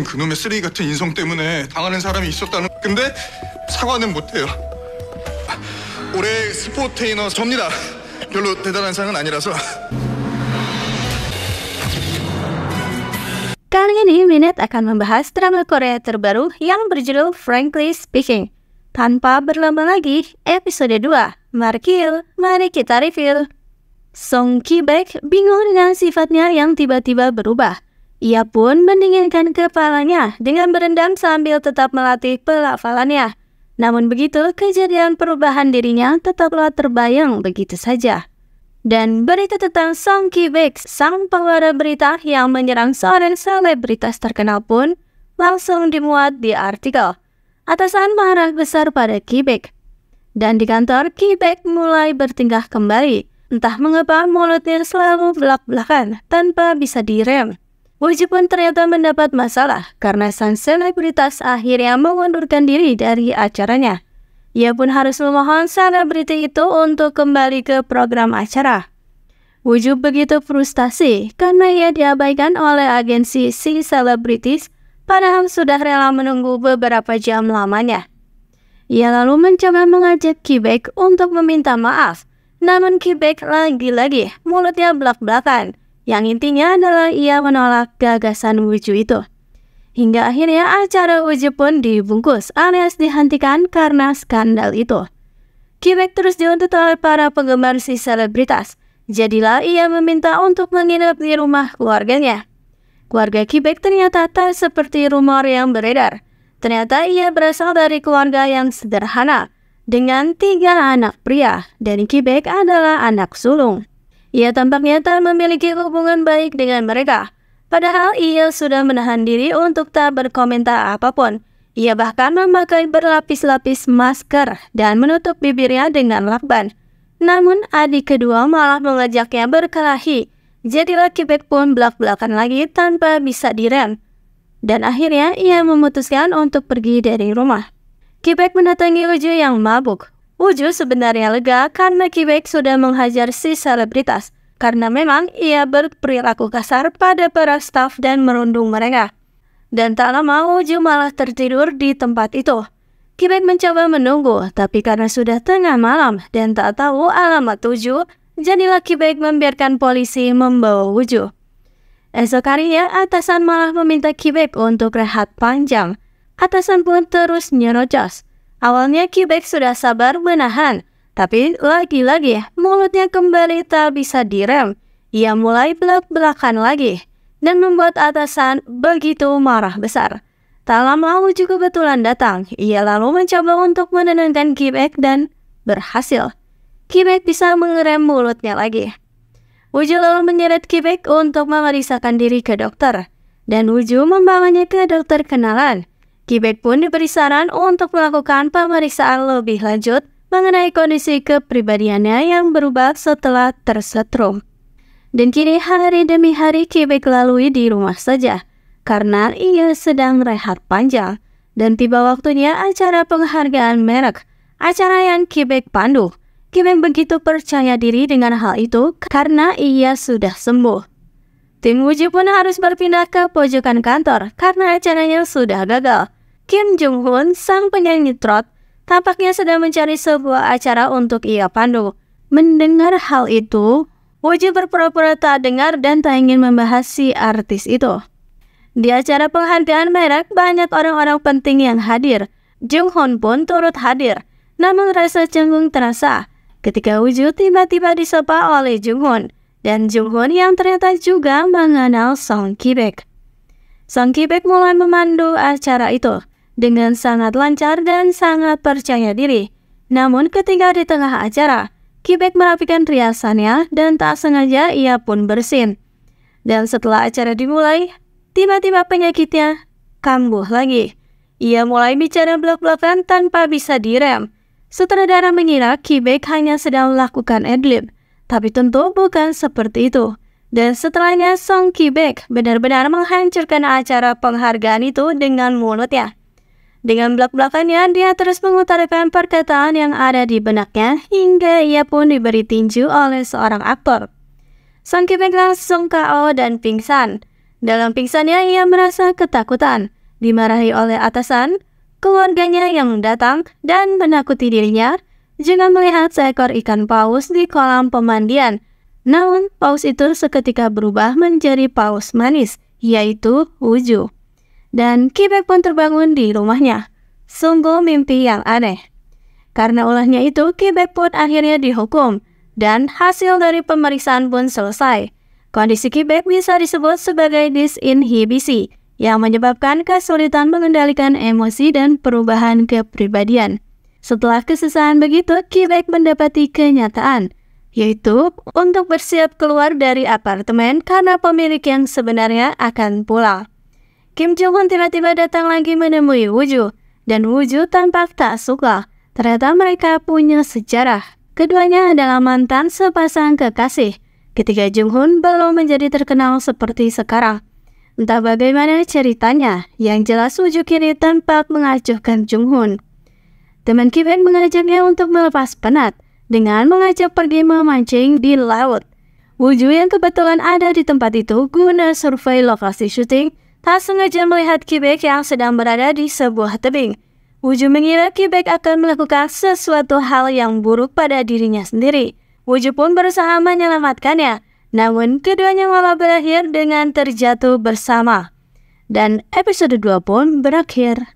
그놈의 쓰레기 같은 인성 때문에 당하는 사람이 있었다는. 근데 사과는 못해요. 올해 스포테이너 접니다. 별로 대단한 상은 아니라서. Kali ini Minute akan membahas drama Korea terbaru yang berjudul Frankly Speaking. Tanpa berlama lagi, episode 2. Mari kita review. Song Ki-baek bingung dengan sifatnya yang tiba-tiba berubah. Ia pun mendinginkan kepalanya dengan berendam sambil tetap melatih pelafalannya. Namun begitu, kejadian perubahan dirinya tetaplah terbayang begitu saja. Dan berita tentang Song Ki-baek, sang pembawa berita yang menyerang seorang selebritas terkenal pun langsung dimuat di artikel. Atasan marah besar pada Ki-baek. Dan di kantor, Ki-baek mulai bertingkah kembali. Entah mengapa mulutnya selalu belak-belakan tanpa bisa direm. Woo-ju pun ternyata mendapat masalah karena sang selebritas akhirnya mengundurkan diri dari acaranya. Ia pun harus memohon selebriti itu untuk kembali ke program acara. Woo-ju begitu frustasi karena ia diabaikan oleh agensi si selebritis, padahal sudah rela menunggu beberapa jam lamanya. Ia lalu mencoba mengajak Ki-baek untuk meminta maaf, namun Ki-baek lagi-lagi mulutnya belak-belakan, yang intinya adalah ia menolak gagasan Woo-ju itu. Hingga akhirnya acara Woo-ju pun dibungkus alias dihentikan karena skandal itu. Ki-baek terus dituntut oleh para penggemar si selebritas. Jadilah ia meminta untuk menginap di rumah keluarganya. Keluarga Ki-baek ternyata tak seperti rumor yang beredar. Ternyata ia berasal dari keluarga yang sederhana dengan 3 anak pria dan Ki-baek adalah anak sulung. Ia tampaknya tak memiliki hubungan baik dengan mereka. Padahal ia sudah menahan diri untuk tak berkomentar apapun. Ia bahkan memakai berlapis-lapis masker dan menutup bibirnya dengan lakban. Namun adik kedua malah mengajaknya berkelahi. Jadilah Ki-baek pun belak-belakan lagi tanpa bisa direm. Dan akhirnya ia memutuskan untuk pergi dari rumah. Ki-baek mendatangi Woo-ju yang mabuk. Woo-ju sebenarnya lega karena Ki-baek sudah menghajar si selebritas. Karena memang ia berperilaku kasar pada para staf dan merundung mereka. Dan tak lama Woo-ju malah tertidur di tempat itu. Ki-baek mencoba menunggu, tapi karena sudah tengah malam dan tak tahu alamat Woo-ju, jadilah Ki-baek membiarkan polisi membawa Woo-ju. Esok harinya, atasan malah meminta Ki-baek untuk rehat panjang. Atasan pun terus nyerocos. Awalnya Ki-baek sudah sabar menahan, tapi lagi-lagi mulutnya kembali tak bisa direm. Ia mulai belak-belakan lagi dan membuat atasan begitu marah besar. Tak lama Woo-ju kebetulan datang. Ia lalu mencoba untuk menenangkan Ki-baek dan berhasil. Ki-baek bisa mengerem mulutnya lagi. Woo-ju lalu menyeret Ki-baek untuk memeriksakan diri ke dokter. Dan Woo-ju membawanya ke dokter kenalan. Ki-baek pun diberi saran untuk melakukan pemeriksaan lebih lanjut mengenai kondisi kepribadiannya yang berubah setelah tersetrum. Dan kini hari demi hari Ki-baek lalui di rumah saja, karena ia sedang rehat panjang. Dan tiba waktunya acara penghargaan merek, acara yang Ki-baek pandu. Ki-baek begitu percaya diri dengan hal itu karena ia sudah sembuh. Tim Woo-ju pun harus berpindah ke pojokan kantor karena acaranya sudah gagal. Kim Jung-hoon, sang penyanyi trot, tampaknya sedang mencari sebuah acara untuk ia pandu. Mendengar hal itu, Woo-ju berpura-pura tak dengar dan tak ingin membahas si artis itu. Di acara penghargaan merek, banyak orang-orang penting yang hadir. Jung-hoon pun turut hadir. Namun rasa canggung terasa ketika Woo-ju tiba-tiba disapa oleh Jung-hoon. Dan Jung-hoon yang ternyata juga mengenal Song Ki-baek. Song Ki-baek mulai memandu acara itu dengan sangat lancar dan sangat percaya diri. Namun ketika di tengah acara, Ki-baek merapikan riasannya dan tak sengaja ia pun bersin. Dan setelah acara dimulai, tiba-tiba penyakitnya kambuh lagi. Ia mulai bicara belak-belakan tanpa bisa direm. Sutradara mengira Ki-baek hanya sedang melakukan adlib, tapi tentu bukan seperti itu. Dan setelahnya Song Ki-baek benar-benar menghancurkan acara penghargaan itu dengan mulutnya. Dengan belak-belakannya, dia terus mengutarakan perkataan yang ada di benaknya hingga ia pun diberi tinju oleh seorang aktor. Song Ki-baek langsung KO dan pingsan. Dalam pingsannya, ia merasa ketakutan, dimarahi oleh atasan, keluarganya yang datang, dan menakuti dirinya juga melihat seekor ikan paus di kolam pemandian. Namun, paus itu seketika berubah menjadi paus manis, yaitu Wooju. Dan Quebec pun terbangun di rumahnya. Sungguh mimpi yang aneh. Karena ulahnya itu, Quebec pun akhirnya dihukum, dan hasil dari pemeriksaan pun selesai. Kondisi Quebec bisa disebut sebagai disinhibisi, yang menyebabkan kesulitan mengendalikan emosi dan perubahan kepribadian. Setelah kesusahan begitu, Quebec mendapati kenyataan, yaitu untuk bersiap keluar dari apartemen karena pemilik yang sebenarnya akan pulang. Kim Jong-un tiba-tiba datang lagi menemui Wooju, dan Wooju tampak tak suka. Ternyata mereka punya sejarah. Keduanya adalah mantan sepasang kekasih, ketika Jung-hun belum menjadi terkenal seperti sekarang. Entah bagaimana ceritanya, yang jelas Wooju kini tampak mengacuhkan Jung-hun. Teman Quebec mengajaknya untuk melepas penat, dengan mengajak pergi memancing di laut. Wooju yang kebetulan ada di tempat itu guna survei lokasi syuting, tak sengaja melihat Quebec yang sedang berada di sebuah tebing. Wooju mengira Quebec akan melakukan sesuatu hal yang buruk pada dirinya sendiri. Wooju pun berusaha menyelamatkannya, namun keduanya malah berakhir dengan terjatuh bersama. Dan episode 2 pun berakhir.